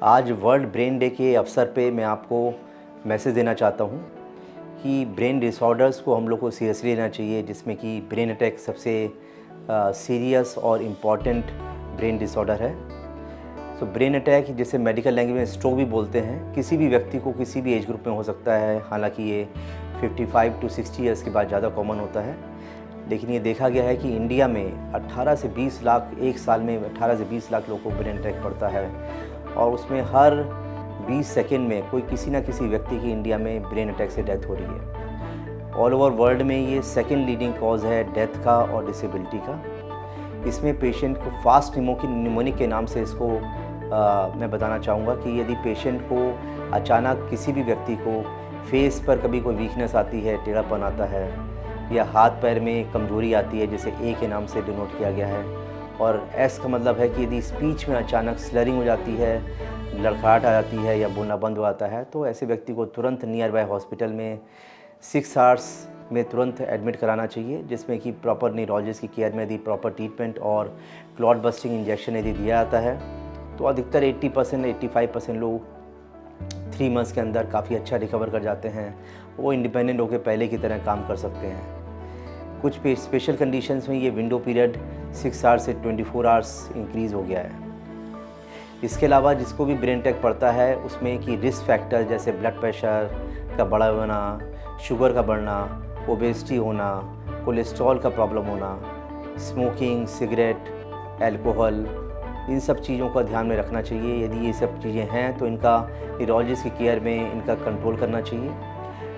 आज world brain day के अवसर पे मैं आपको मैसेज देना चाहता हूँ कि ब्रेन डिसऑर्डर्स को हम लोग को सीरियसली लेना चाहिए, जिसमें कि ब्रेन अटैक सबसे सीरियस और इम्पॉर्टेंट ब्रेन डिसऑर्डर है। तो ब्रेन अटैक जिसे मेडिकल लैंग्वेज में स्ट्रोक भी बोलते हैं, किसी भी व्यक्ति को किसी भी एज ग्रुप में हो सकता है। हालांकि ये 55 to 60 ईयर्स के बाद ज़्यादा कॉमन होता है, लेकिन ये देखा गया है कि इंडिया में 18 से 20 लाख, एक साल में 18 से 20 लाख लोगों को ब्रेन अटैक पड़ता है, और उसमें हर 20 सेकंड में कोई किसी न किसी व्यक्ति की इंडिया में ब्रेन अटैक से डेथ हो रही है। ऑल ओवर वर्ल्ड में ये सेकंड लीडिंग कॉज है डेथ का और डिसेबिलिटी का। इसमें पेशेंट को फास्ट निमोनिक के नाम से इसको मैं बताना चाहूँगा कि यदि पेशेंट को अचानक किसी भी व्यक्ति को फेस पर कभी कोई वीकनेस आती है, टेढ़ापन आता है, या हाथ पैर में कमजोरी आती है, जिसे ए के नाम से डिनोट किया गया है, और एस का मतलब है कि यदि स्पीच में अचानक स्लरिंग हो जाती है, लड़खड़ाहट आ जाती है या बोलना बंद हो जाता है, तो ऐसे व्यक्ति को तुरंत नियर बाय हॉस्पिटल में 6 आवर्स में तुरंत एडमिट कराना चाहिए, जिसमें कि प्रॉपर न्यूरोलॉजिस्ट की केयर में यदि प्रॉपर ट्रीटमेंट और क्लॉट बस्टिंग इंजेक्शन यदि दिया जाता है तो अधिकतर 80% 85% लोग 3 मंथ्स के अंदर काफ़ी अच्छा रिकवर कर जाते हैं। वो इंडिपेंडेंट होकर पहले की तरह काम कर सकते हैं। कुछ स्पेशल कंडीशंस में ये विंडो पीरियड 6 आवर्स से 24 आवर्स इंक्रीज़ हो गया है। इसके अलावा जिसको भी ब्रेन अटैक पड़ता है उसमें कि रिस्क फैक्टर जैसे ब्लड प्रेशर का बढ़ा होना, शुगर का बढ़ना, ओबेसिटी होना, कोलेस्ट्रॉल का प्रॉब्लम होना, स्मोकिंग, सिगरेट, अल्कोहल, इन सब चीज़ों का ध्यान में रखना चाहिए। यदि ये सब चीज़ें हैं तो इनका न्यूरोलॉजिस्ट की केयर में इनका कंट्रोल करना चाहिए।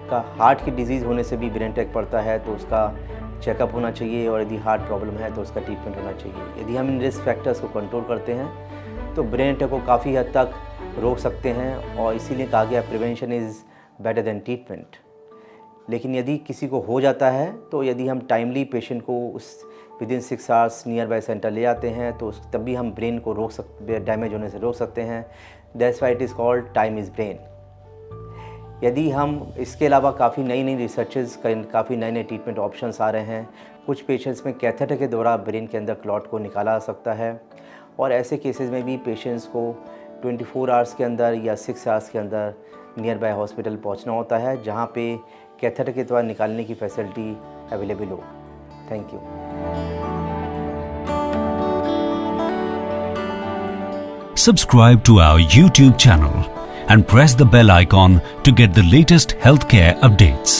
का हार्ट की डिजीज़ होने से भी ब्रेन अटैक पड़ता है तो उसका चेकअप होना चाहिए, और यदि हार्ट प्रॉब्लम है तो उसका ट्रीटमेंट होना चाहिए। यदि हम इन रिस्क फैक्टर्स को कंट्रोल करते हैं तो ब्रेन अटैक को काफ़ी हद तक रोक सकते हैं, और इसीलिए कहा गया prevention is better than treatment. लेकिन यदि किसी को हो जाता है तो यदि हम टाइमली पेशेंट को उस within 6 hours near by centre ले जाते हैं तो तब भी हम ब्रेन को रोक सकते, डैमेज होने से रोक सकते हैं। That's why it is called time is brain. यदि हम इसके अलावा काफ़ी नई रिसर्चेस, काफ़ी नए ट्रीटमेंट ऑप्शंस आ रहे हैं। कुछ पेशेंट्स में कैथेटर के द्वारा ब्रेन के अंदर क्लॉट को निकाला जा सकता है, और ऐसे केसेस में भी पेशेंट्स को 24 आवर्स के अंदर या 6 आवर्स के अंदर नियर बाय हॉस्पिटल पहुंचना होता है, जहां पे कैथेटर के द्वारा निकालने की फैसिलिटी अवेलेबल हो। Thank you. Subscribe to our YouTube channel and press the bell icon to get the latest healthcare updates.